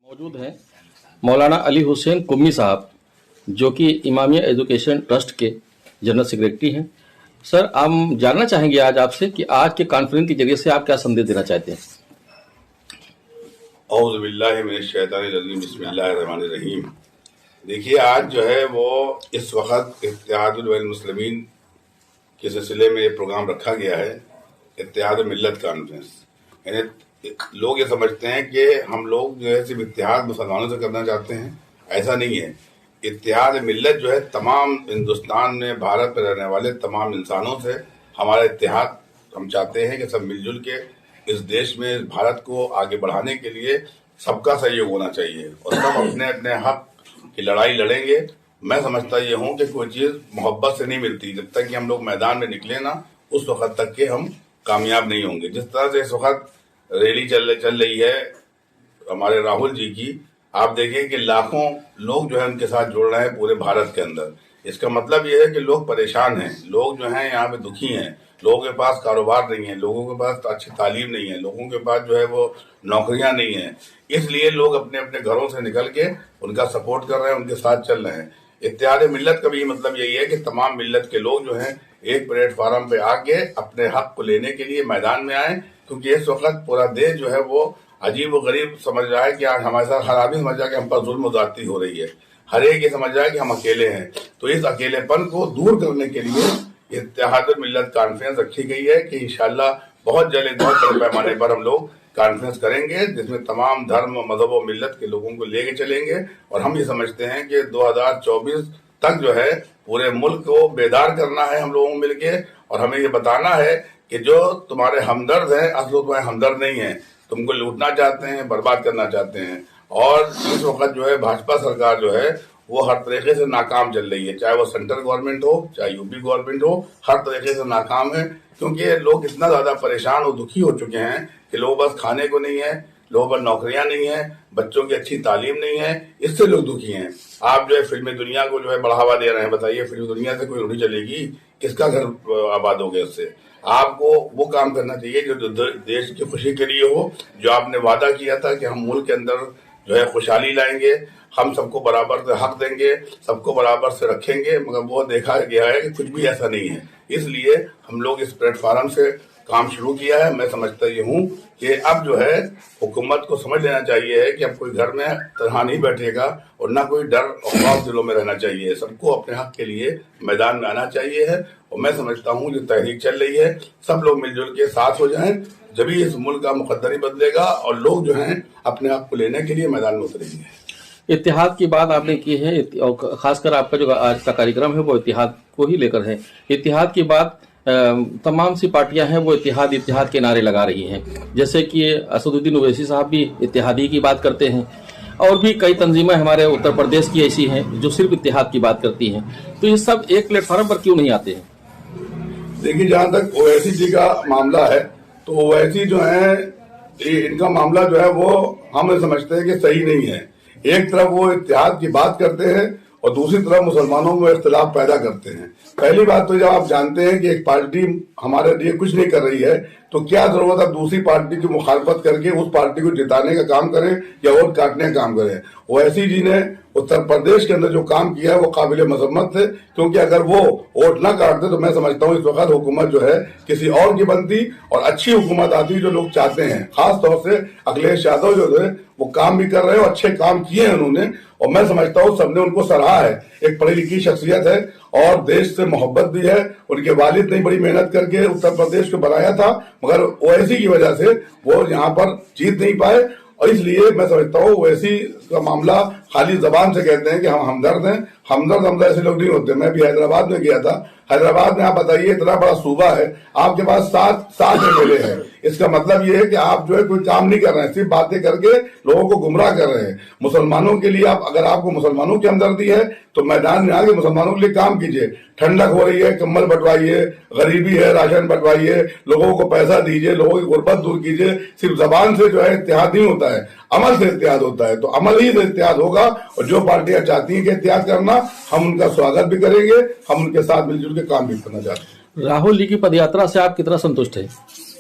मौजूद हैं मौलाना अली हुसैन कुम्मी साहब, जो कि इमामिया एजुकेशन ट्रस्ट के जनरल सेक्रेटरी हैं। सर, हम जानना चाहेंगे आज आपसे कि आज के कॉन्फ्रेंस के जरिए से आप क्या संदेश देना चाहते हैं। औज़ु बिल्लाहि मिनश शैतानिर रजीम, बिस्मिल्लाहिर रहमानिर रहीम। देखिए, आज जो है वो इस वक्त इत्तेहादुल बैनुल मुस्लिमीन के सिलसिले में ये प्रोग्राम रखा गया है, इत्तेहाद मिल्लत कॉन्फ्रेंस। यानी लोग ये समझते हैं कि हम लोग जो है सिर्फ इत्तेहाद मुसलमानों से करना चाहते हैं, ऐसा नहीं है। इत्तेहाद मिल्लत जो है तमाम हिंदुस्तान में, भारत में रहने वाले तमाम इंसानों से हमारा इत्तेहाद हम चाहते हैं कि सब मिलजुल के इस देश में, इस भारत को आगे बढ़ाने के लिए सबका सहयोग होना चाहिए और सब अपने अपने हक की लड़ाई लड़ेंगे। मैं समझता ये हूँ कि कोई चीज़ मोहब्बत से नहीं मिलती। जब तक कि हम लोग मैदान में निकले ना, उस वक्त तक के हम कामयाब नहीं होंगे। जिस तरह से इस वक्त रैली चल रही है हमारे राहुल जी की, आप देखिए कि लाखों लोग जो है उनके साथ जुड़ रहे हैं पूरे भारत के अंदर। इसका मतलब ये है कि लोग परेशान हैं, लोग जो हैं यहाँ पे दुखी हैं, लोगों के पास कारोबार नहीं है, लोगों के पास अच्छी तालीम नहीं है, लोगों के पास जो है वो नौकरियां नहीं है। इसलिए लोग अपने अपने घरों से निकल के उनका सपोर्ट कर रहे हैं, उनके साथ चल रहे हैं। इत्तेहाद मिल्लत का भी मतलब यही है कि तमाम मिल्लत के लोग जो हैं एक प्लेटफार्म पे आके अपने हक को लेने के लिए मैदान में आए, क्योंकि इस वक्त पूरा देश जो है वो अजीब व गरीब समझ रहा है कि आज हमारे साथ हर आदमी समझ रहा है कि हम पर जुल्म ज्यादती हो रही है। हर एक ये समझ रहा है कि हम अकेले हैं। तो इस अकेलेपन को दूर करने के लिए इत्तेहाद मिल्लत कॉन्फ्रेंस रखी गई है कि इंशाल्लाह बहुत जल्द बहुत बड़े पैमाने पर हम लोग कॉन्फ्रेंस करेंगे, जिसमें तमाम धर्म, मजहब और मिल्लत के लोगों को लेके चलेंगे। और हम ये समझते हैं कि 2024 तक जो है पूरे मुल्क को बेदार करना है हम लोगों को मिलके, और हमें ये बताना है कि जो तुम्हारे हमदर्द हैं असल तुम्हारे हमदर्द नहीं है, तुमको लूटना चाहते हैं, बर्बाद करना चाहते हैं। और इस वक्त जो है भाजपा सरकार जो है वो हर तरीके से नाकाम चल रही है, चाहे वो सेंट्रल गवर्नमेंट हो, चाहे यूपी गवर्नमेंट हो, हर तरीके से नाकाम है। क्योंकि लोग इतना ज्यादा परेशान और दुखी हो चुके हैं कि लोगों पास खाने को नहीं है, लोगों पर नौकरियां नहीं है, बच्चों की अच्छी तालीम नहीं है, इससे लोग दुखी हैं। आप जो है फिल्मी दुनिया को जो है बढ़ावा दे रहे हैं। बताइए, फिल्मी दुनिया से कोई रोटी चलेगी? किसका घर आबाद हो गया उससे? आपको वो काम करना चाहिए जो देश की खुशी के लिए हो, जो आपने वादा किया था कि हम मुल्क के अंदर जो है खुशहाली लाएंगे, हम सबको बराबर से हक देंगे, सबको बराबर से रखेंगे, मगर वो देखा गया है कि कुछ भी ऐसा नहीं है। इसलिए हम लोग इस प्लेटफार्म से काम शुरू किया है। मैं समझता ये हूँ कि अब जो है हुकूमत को समझ लेना चाहिए है कि अब कोई घर में तनहा नहीं बैठेगा और ना कोई डर और खौफ दिलों में रहना चाहिए। सबको अपने हक के लिए मैदान में आना चाहिए है। और मैं समझता हूँ जो तहरीक चल रही है, सब लोग मिलजुल के साथ हो जाएं, जब ही इस मुल्क का मुकद्दर ही बदलेगा और लोग जो हैं अपने हक को लेने के लिए मैदान में उतरेंगे। इत्तेहाद की बात आपने की है, और खासकर आपका जो आज का कार्यक्रम है वो इत्तेहाद को ही लेकर है। इत्तेहाद की बात तमाम सी पार्टियां हैं वो इत्तेहाद के नारे लगा रही हैं, जैसे कि असदुद्दीन ओवैसी साहब भी इत्तेहादी की बात करते हैं, और भी कई तंजीमें हमारे उत्तर प्रदेश की ऐसी हैं जो सिर्फ इत्तेहाद की बात करती हैं। तो ये सब एक प्लेटफार्म पर क्यों नहीं आते हैं? देखिए, जहां तक ओवैसी जी का मामला है, तो ओवैसी जो है इनका मामला जो है वो हम समझते हैं कि सही नहीं है। एक तरफ वो इत्तेहाद की बात करते हैं और दूसरी तरफ मुसलमानों में इख्तिलाफ पैदा करते हैं। पहली बात तो जब आप जानते हैं कि एक पार्टी हमारे लिए कुछ नहीं कर रही है, तो क्या जरूरत है दूसरी पार्टी की मुखालफत करके उस पार्टी को जिताने का काम करें या वोट काटने का काम करें। ओवैसी जी ने उत्तर प्रदेश के अंदर जो काम किया है वो काबिल मजम्मत है, क्योंकि अगर वो वोट ना काटते तो मैं समझता हूँ इस वक्त हुकूमत जो है किसी और की बनती और अच्छी हुकूमत आती जो लोग चाहते हैं। खास तौर से अखिलेश यादव जो है वो काम भी कर रहे हैं और अच्छे काम किए हैं उन्होंने, और मैं समझता हूँ सबने उनको सराहा है। एक पढ़ी लिखी शख्सियत है और देश से मोहब्बत भी है। उनके वालिद ने बड़ी मेहनत करके उत्तर प्रदेश को बनाया था, मगर ओवैसी की वजह से वो यहाँ पर जीत नहीं पाए। और इसलिए मैं समझता हूँ ओवैसी का मामला खाली जबान से कहते हैं कि हम हमदर्द हैं। हमदर्द ऐसे लोग नहीं होते। मैं भी हैदराबाद में गया था। हैदराबाद में आप बताइए, इतना बड़ा सूबा है, आपके पास 7 एमएलए हैं। इसका मतलब ये है कि आप जो है कोई काम नहीं कर रहे हैं, सिर्फ बातें करके लोगों को गुमराह कर रहे हैं। मुसलमानों के लिए आप, अगर आपको मुसलमानों की हमदर्दी है तो मैदान में आके मुसलमानों के लिए काम कीजिए। ठंडक हो रही है, कंबल बंटवाइए, गरीबी है, राशन बंटवाइए, लोगों को पैसा दीजिए, लोगों की गुर्बत दूर कीजिए। सिर्फ जबान से जो है इत्तेहाद नहीं होता है, अमल से इत्तेहाद होता है। तो अमल ही से इत्तेहाद होगा, और जो पार्टियां चाहती हैं कि इत्तेहाद करना, हम उनका स्वागत भी करेंगे, हम उनके साथ मिलजुल के काम भी करना चाहते हैं। राहुल जी की पदयात्रा से आप कितना संतुष्ट हैं?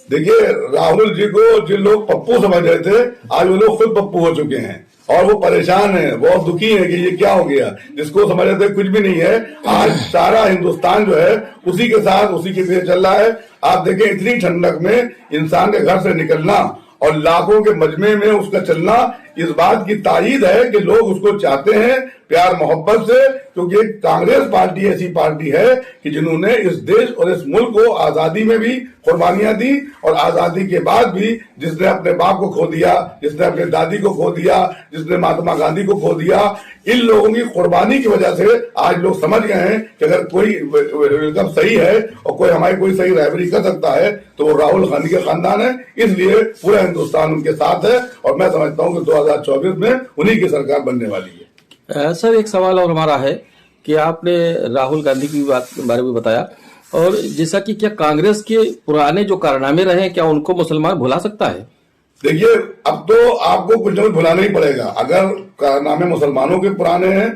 देखिए, राहुल जी को जिन लोग पप्पू समझ रहे थे, आज वो लोग खुद पप्पू हो चुके हैं और वो परेशान है, बहुत दुखी है कि ये क्या हो गया। जिसको समझ रहे थे कुछ भी नहीं है, आज सारा हिंदुस्तान जो है उसी के साथ, उसी के पीछे चल रहा है। आप देखें, इतनी ठंडक में इंसान के घर से निकलना और लाखों के मजमे में उसका चलना इस बात की तायीद है कि लोग उसको चाहते हैं प्यार मोहब्बत से, क्योंकि कांग्रेस पार्टी ऐसी पार्टी है कि जिन्होंने इस देश और इस मुल्क को आजादी में भी कुर्बानियां दी और आजादी के बाद भी जिसने अपने बाप को खो दिया, जिसने अपने दादी को खो दिया, जिसने महात्मा गांधी को खो दिया, इन लोगों की कुर्बानी की वजह से आज लोग समझ गए हैं कि अगर कोई वेलकम सही है और कोई हमारी कोई सही रहबरी कर सकता है तो वो राहुल गांधी का खानदान है। इसलिए पूरा हिंदुस्तान उनके साथ है और मैं समझता हूं कि 2024 में उन्हीं की सरकार बनने वाली है। सर, एक सवाल और हमारा है कि आपने राहुल गांधी की बात बारे में बताया, और जैसा कि क्या कांग्रेस के पुराने जो कारनामे रहे, क्या उनको मुसलमान भुला सकता है? देखिए, अब तो आपको कुछ न कुछ भुलाना ही पड़ेगा। अगर कारनामे मुसलमानों के पुराने हैं,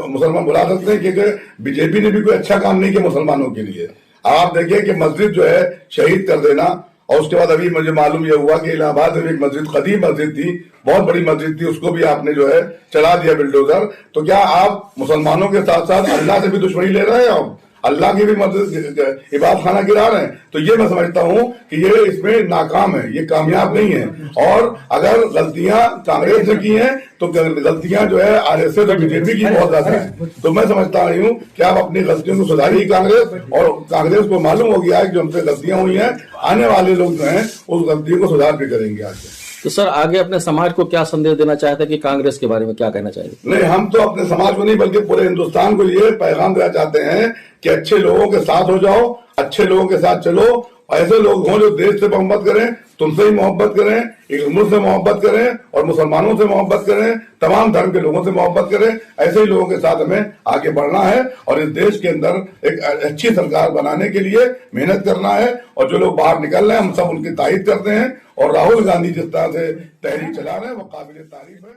मुसलमान भुला सकते हैं, क्योंकि बीजेपी ने भी कोई अच्छा काम नहीं किया मुसलमानों के लिए। आप देखिए कि मस्जिद जो है शहीद कर देना, और उसके बाद अभी मुझे मालूम यह हुआ कि इलाहाबाद में एक मस्जिद, कदीम मस्जिद थी, बहुत बड़ी मस्जिद थी, उसको भी आपने जो है चला दिया बिल्डोजर। तो क्या आप मुसलमानों के साथ साथ अल्लाह से भी दुश्मनी ले रहे हैं और अल्लाह की भी मस्जिद इबादत खाना गिरा रहे हैं? तो ये मैं समझता हूं कि ये इसमें नाकाम है, ये कामयाब नहीं है। और अगर गलतियां कांग्रेस ने की हैं तो गलतियां जो है आरएसएस और बीजेपी की बहुत ज्यादा है। तो मैं समझता हूं कि आप अपनी गलतियों को सुधारिए कांग्रेस, और कांग्रेस को मालूम हो गया है कि जो हमसे गलतियां हुई हैं, आने वाले लोग जो हैं उस गलतियों को सुधार भी करेंगे आगे। तो सर, आगे अपने समाज को क्या संदेश देना चाहते हैं कि कांग्रेस के बारे में क्या कहना चाहिए? नहीं, हम तो अपने समाज को नहीं बल्कि पूरे हिंदुस्तान को ये पैगाम देना चाहते हैं कि अच्छे लोगों के साथ हो जाओ, अच्छे लोगों के साथ चलो, ऐसे लोग हों जो देश से मोहब्बत करें, तुमसे ही मोहब्बत करें, एक मुल्क से मोहब्बत करें और मुसलमानों से मोहब्बत करें, तमाम धर्म के लोगों से मोहब्बत करें। ऐसे ही लोगों के साथ हमें आगे बढ़ना है और इस देश के अंदर एक अच्छी सरकार बनाने के लिए मेहनत करना है। और जो लोग बाहर निकल रहे हैं हम सब उनकी तारीफ करते हैं, और राहुल गांधी जिस तरह से तहरीक चला रहे हैं वो काबिल तारीफ है।